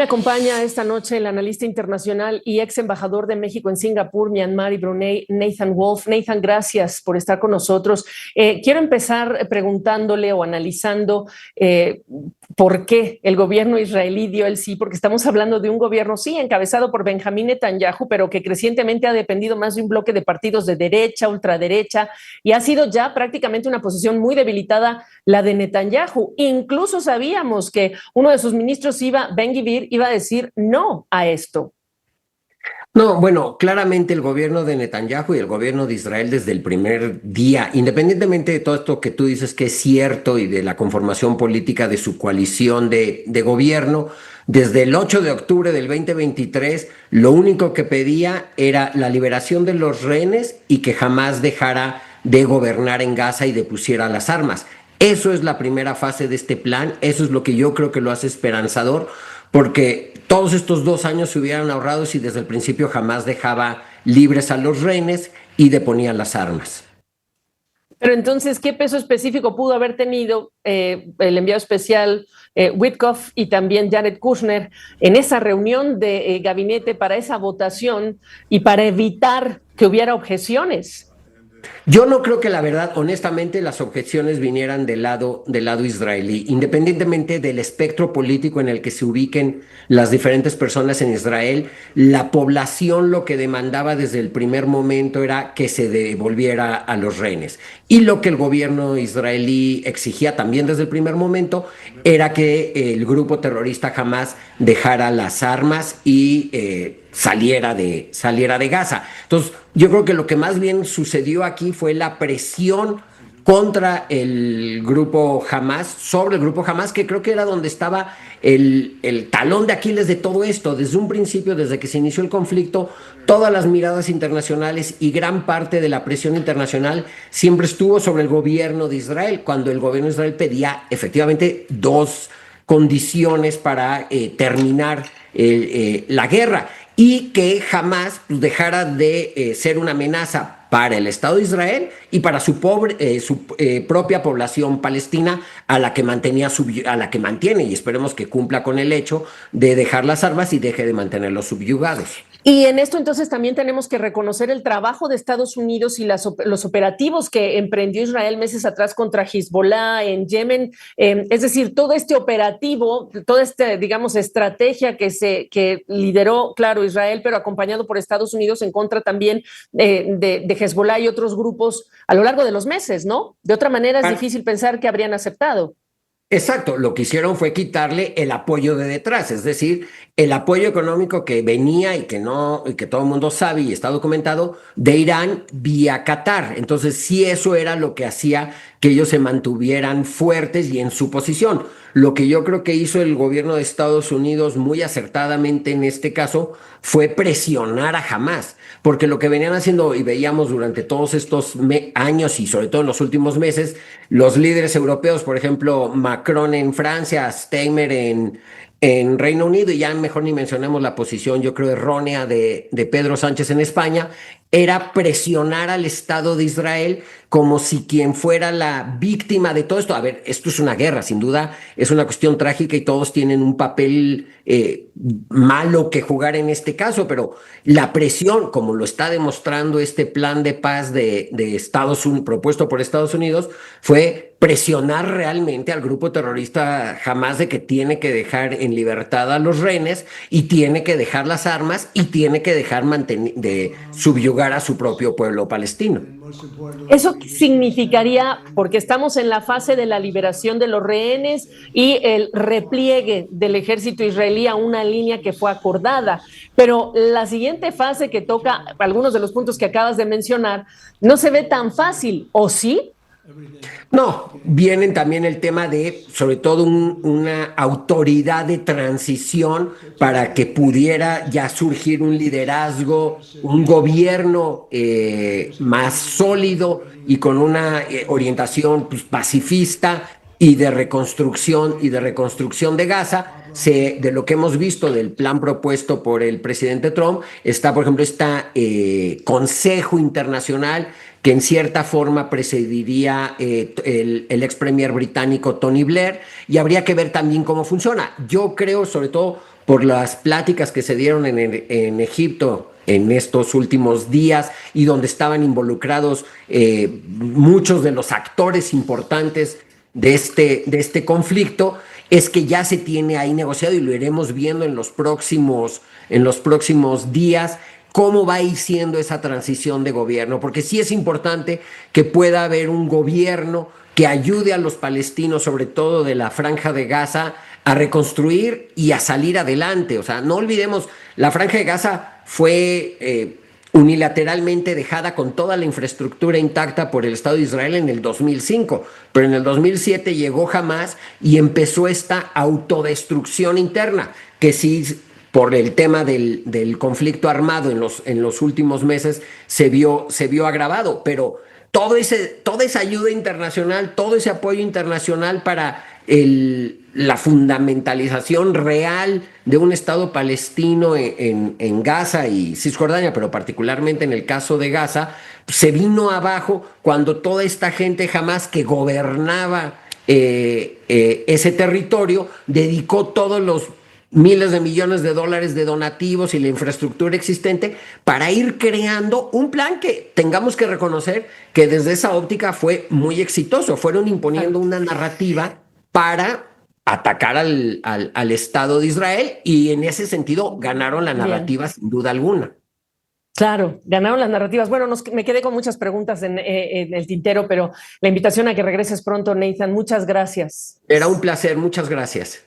Me acompaña esta noche el analista internacional y ex embajador de México en Singapur, Myanmar y Brunei, Nathan Wolf. Nathan, gracias por estar con nosotros. Quiero empezar preguntándole o analizando por qué el gobierno israelí dio el sí, porque estamos hablando de un gobierno, sí, encabezado por Benjamín Netanyahu, pero que crecientemente ha dependido más de un bloque de partidos de derecha, ultraderecha, y ha sido ya prácticamente una posición muy debilitada la de Netanyahu. Incluso sabíamos que uno de sus ministros, Ben-Gvir, iba a decir no a esto. No, bueno, claramente el gobierno de Netanyahu y el gobierno de Israel desde el primer día, independientemente de todo esto que tú dices que es cierto y de la conformación política de su coalición de gobierno, desde el 8 de octubre del 2023, lo único que pedía era la liberación de los rehenes y que jamás dejara de gobernar en Gaza y depusiera las armas. Eso es la primera fase de este plan, eso es lo que yo creo que lo hace esperanzador, porque todos estos 2 años se hubieran ahorrado si desde el principio jamás dejaba libres a los rehenes y deponía las armas. Pero entonces, ¿qué peso específico pudo haber tenido el enviado especial Witkoff y también Jared Kushner en esa reunión de gabinete para esa votación y para evitar que hubiera objeciones? Yo no creo que la verdad, honestamente, las objeciones vinieran del lado israelí, independientemente del espectro político en el que se ubiquen las diferentes personas en Israel. La población lo que demandaba desde el primer momento era que se devolviera a los rehenes. Y lo que el gobierno israelí exigía también desde el primer momento era que el grupo terrorista Hamas dejara las armas y saliera de Gaza. Entonces, yo creo que lo que más bien sucedió aquí fue la presión contra el grupo Hamas, sobre el grupo Hamas, que creo que era donde estaba el talón de Aquiles de todo esto. Desde un principio, desde que se inició el conflicto, todas las miradas internacionales y gran parte de la presión internacional siempre estuvo sobre el gobierno de Israel, cuando el gobierno de Israel pedía efectivamente dos condiciones para terminar la guerra y que jamás dejara de ser una amenaza para el Estado de Israel y para su propia población palestina a la que mantiene, y esperemos que cumpla con el hecho de dejar las armas y deje de mantenerlos subyugados. Y en esto entonces también tenemos que reconocer el trabajo de Estados Unidos y los operativos que emprendió Israel meses atrás contra Hezbollah en Yemen. Es decir, todo este operativo, toda esta, digamos, estrategia que lideró, claro, Israel, pero acompañado por Estados Unidos en contra también de Hezbollah y otros grupos a lo largo de los meses, ¿no? De otra manera es difícil pensar que habrían aceptado. Exacto, lo que hicieron fue quitarle el apoyo de detrás, es decir, el apoyo económico que venía y que no, y que todo el mundo sabe y está documentado de Irán vía Qatar. Entonces, sí, eso era lo que hacía que ellos se mantuvieran fuertes y en su posición. Lo que yo creo que hizo el gobierno de Estados Unidos muy acertadamente en este caso fue presionar a Hamas, porque lo que venían haciendo y veíamos durante todos estos años y sobre todo en los últimos meses, los líderes europeos, por ejemplo, Macron en Francia, Steinmeier en Reino Unido, y ya mejor ni mencionemos la posición, yo creo, errónea de Pedro Sánchez en España, era presionar al Estado de Israel como si quien fuera la víctima de todo esto. A ver, esto es una guerra, sin duda, es una cuestión trágica y todos tienen un papel malo que jugar en este caso, pero la presión, como lo está demostrando este plan de paz de Estados Unidos, propuesto por Estados Unidos, fue presionar realmente al grupo terrorista Hamas de que tiene que dejar en libertad a los rehenes y tiene que dejar las armas y tiene que dejar de subyugar a su propio pueblo palestino. Eso significaría, porque estamos en la fase de la liberación de los rehenes y el repliegue del ejército israelí a una línea que fue acordada, pero la siguiente fase que toca algunos de los puntos que acabas de mencionar no se ve tan fácil, ¿o sí? No, vienen también el tema de, sobre todo, una autoridad de transición para que pudiera ya surgir un liderazgo, un gobierno más sólido y con una orientación pues, pacifista y de reconstrucción de Gaza. De lo que hemos visto del plan propuesto por el presidente Trump, está, por ejemplo, este Consejo Internacional que en cierta forma presidiría el ex premier británico Tony Blair, y habría que ver también cómo funciona. Yo creo, sobre todo por las pláticas que se dieron en Egipto en estos últimos días y donde estaban involucrados muchos de los actores importantes de este conflicto, es que ya se tiene ahí negociado y lo iremos viendo en los próximos días cómo va a ir siendo esa transición de gobierno, porque sí es importante que pueda haber un gobierno que ayude a los palestinos, sobre todo de la Franja de Gaza, a reconstruir y a salir adelante. O sea, no olvidemos, la Franja de Gaza fue unilateralmente dejada con toda la infraestructura intacta por el Estado de Israel en el 2005, pero en el 2007 llegó Hamás y empezó esta autodestrucción interna, que sí, por el tema del conflicto armado en los últimos meses se vio agravado, pero toda esa ayuda internacional, todo ese apoyo internacional para la fundamentalización real de un Estado palestino en Gaza y Cisjordania, pero particularmente en el caso de Gaza, se vino abajo cuando toda esta gente jamás que gobernaba ese territorio dedicó todos los miles de millones de dólares de donativos y la infraestructura existente para ir creando un plan que tengamos que reconocer que desde esa óptica fue muy exitoso. Fueron imponiendo una narrativa para atacar al Estado de Israel y en ese sentido ganaron la narrativa. Bien. Sin duda alguna. Claro, ganaron las narrativas. Bueno, me quedé con muchas preguntas en el tintero, pero la invitación a que regreses pronto, Nathan. Muchas gracias. Era un placer, muchas gracias.